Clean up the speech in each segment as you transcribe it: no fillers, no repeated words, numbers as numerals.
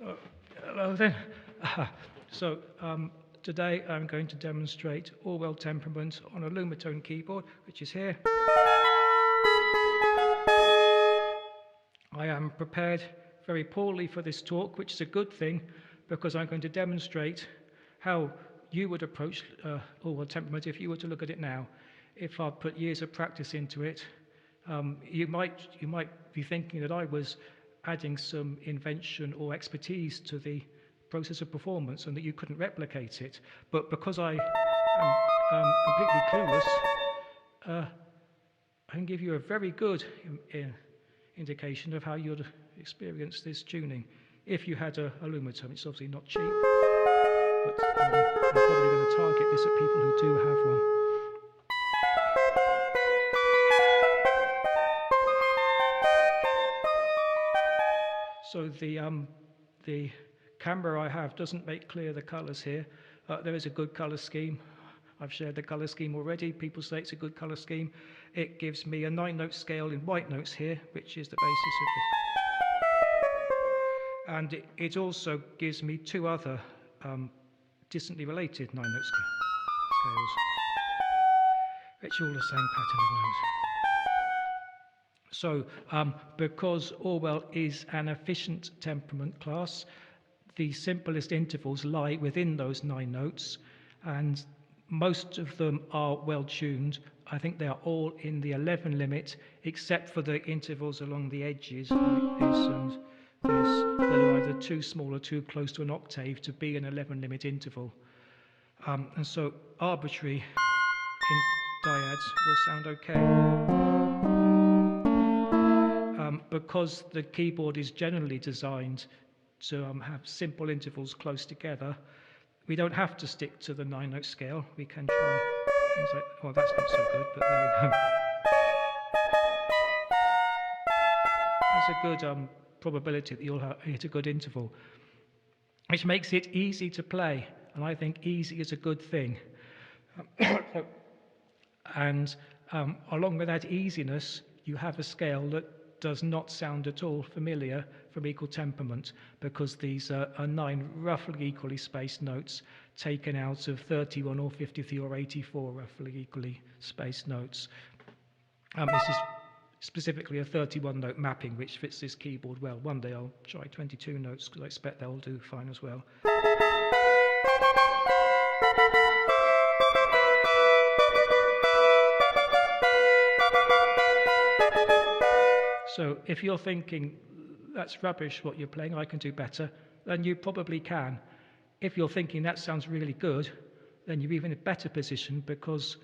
So, hello then. So today I'm going to demonstrate Orwell temperament on a Lumatone keyboard, which is here. I am prepared very poorly for this talk, which is a good thing, because I'm going to demonstrate how you would approach Orwell temperament if you were to look at it now. If I put years of practice into it, you might be thinking that I was adding some invention or expertise to the process of performance and that you couldn't replicate it. But because I am completely clueless, I can give you a very good indication of how you'd experience this tuning if you had a Lumatone. It's obviously not cheap, but I'm probably going to target this at people who do have one. So the camera I have doesn't make clear the colours here. There is a good colour scheme. I've shared the colour scheme already. People say it's a good colour scheme. It gives me a 9-note scale in white notes here, which is the basis of the... And it also gives me two other distantly related 9-note scales, which are all the same pattern of notes. So, because Orwell is an efficient temperament class, the simplest intervals lie within those 9 notes, and most of them are well tuned. I think they are all in the 11 limit, except for the intervals along the edges, like this and this, that are either too small or too close to an octave to be an 11 limit interval. And so arbitrary dyads will sound okay. Because the keyboard is generally designed to have simple intervals close together, we don't have to stick to the 9-note scale. We can try things like, well, that's not so good, but there we go. There's a good probability that you'll hit a good interval, which makes it easy to play, and I think easy is a good thing. And along with that easiness, you have a scale that does not sound at all familiar from equal temperament, because these are 9 roughly equally spaced notes taken out of 31 or 53 or 84 roughly equally spaced notes. This is specifically a 31-note mapping, which fits this keyboard well. One day I'll try 22 notes, because I expect they'll do fine as well. So if you're thinking, that's rubbish what you're playing, I can do better, then you probably can. If you're thinking that sounds really good, then you're even in a better position, because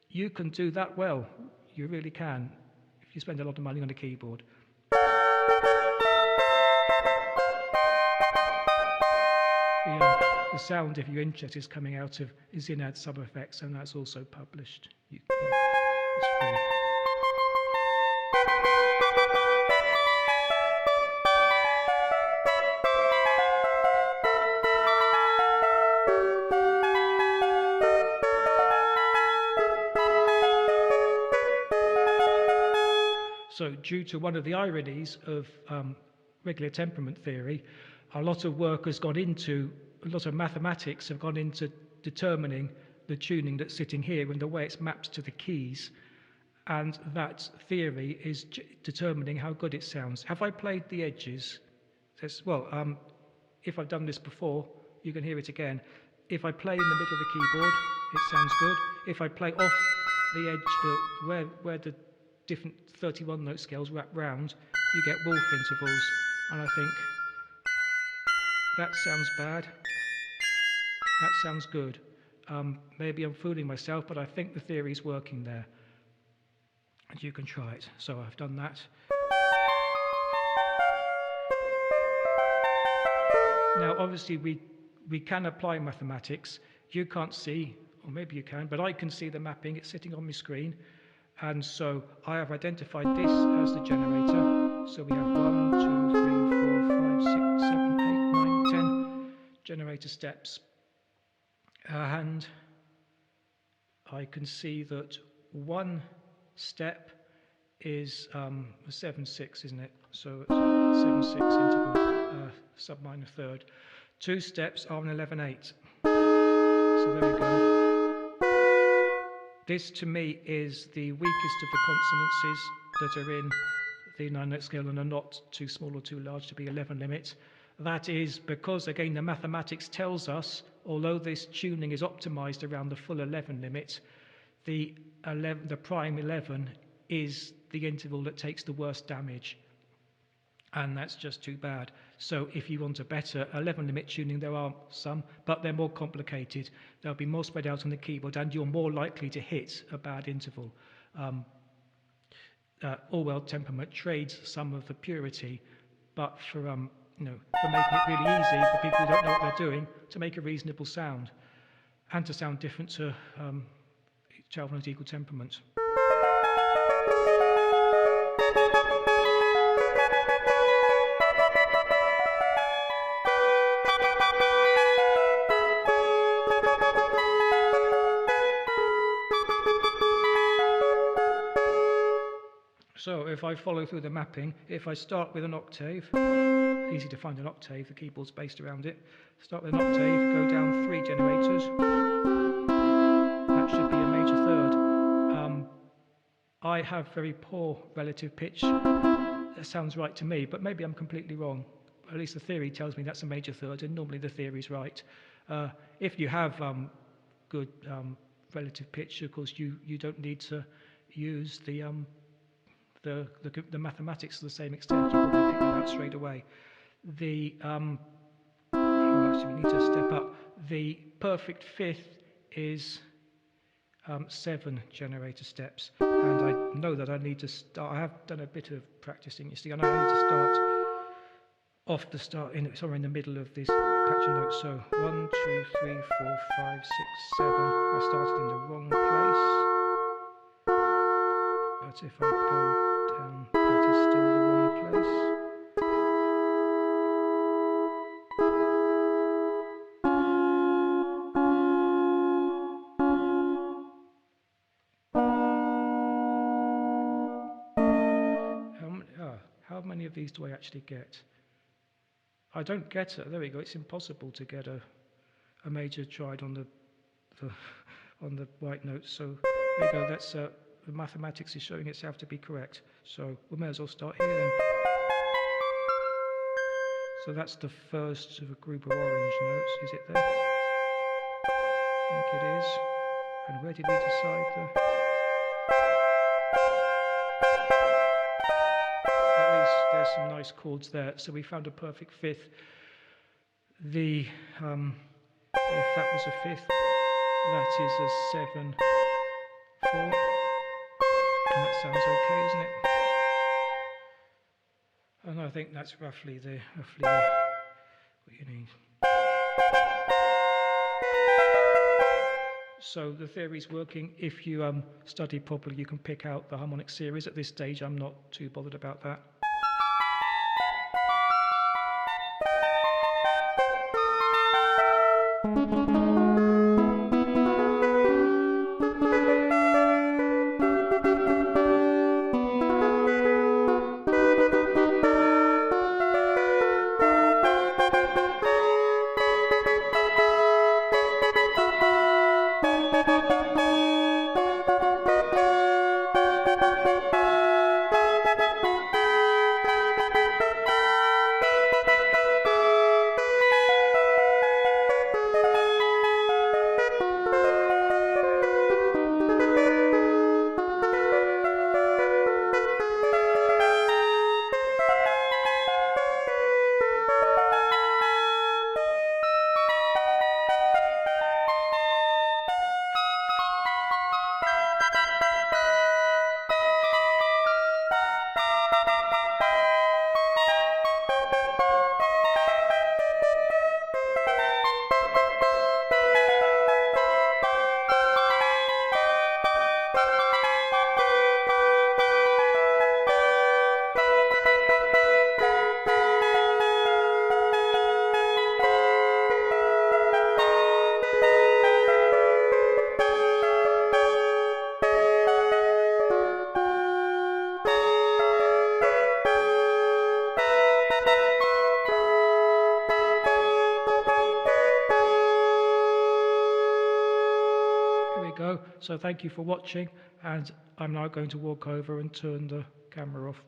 you can do that well. You really can, if you spend a lot of money on a keyboard. The sound, if you're interested, is coming out of Zinad Sub Effects, and that's also published. It's free. So due to one of the ironies of regular temperament theory, a lot of mathematics have gone into determining the tuning that's sitting here and the way it's mapped to the keys. And that theory is determining how good it sounds. Have I played the edges? Well, if I've done this before, you can hear it again. If I play in the middle of the keyboard, it sounds good. If I play off the edge, where the different 31-note scales wrap round, you get wolf intervals, and I think that sounds bad, that sounds good. Maybe I'm fooling myself, but I think the theory's working there, and you can try it. So I've done that. Now obviously we can apply mathematics. You can't see, or maybe you can, but I can see the mapping. It's sitting on my screen. And so I have identified this as the generator. So we have 1, 2, 3, 4, 5, 6, 7, 8, 9, 10 generator steps. And I can see that one step is a 7/6, isn't it? So it's 7/6 interval. subminor third. 2 steps are an 11/8. So there we go. This to me is the weakest of the consonancies that are in the 9-note scale and are not too small or too large to be 11 limit. That is because, again, the mathematics tells us, although this tuning is optimized around the full 11 limit, the prime 11 is the interval that takes the worst damage. And that's just too bad. So if you want a better 11 limit tuning, there are some, but they're more complicated. They'll be more spread out on the keyboard, and you're more likely to hit a bad interval. Orwell temperament trades some of the purity, but for making it really easy for people who don't know what they're doing to make a reasonable sound, and to sound different to 12-note equal temperament. So if I follow through the mapping, if I start with an octave, easy to find an octave, the keyboard's based around it. Start with an octave, go down 3 generators. That should be a major third. I have very poor relative pitch. That sounds right to me, but maybe I'm completely wrong. At least the theory tells me that's a major third, and normally the theory's right. If you have good relative pitch, of course, you don't need to use the mathematics to the same extent. You probably pick that out straight away. Actually, we need to step up. The perfect fifth is 7 generator steps, and I know that I need to start. I have done a bit of practicing, you see, and I need to start off the start, somewhere in the middle of this patch of notes. So 1, 2, 3, 4, 5, 6, 7. I started in the wrong place, but if I go down, that is still the wrong place. How many of these do I actually get? I don't get it. There we go. It's impossible to get a major triad on the white notes. So there you go. That's the mathematics is showing itself to be correct. So we may as well start here then. So that's the first of a group of orange notes. Is it there? I think it is. And where did we decide the? At least there's some nice chords there. So we found a perfect fifth. If that was a fifth, that is a 7, 4. And that sounds okay, isn't it? And I think that's roughly what you need. So the theory's working. If you study properly, you can pick out the harmonic series. At this stage, I'm not too bothered about that. go. So thank you for watching, and I'm now going to walk over and turn the camera off.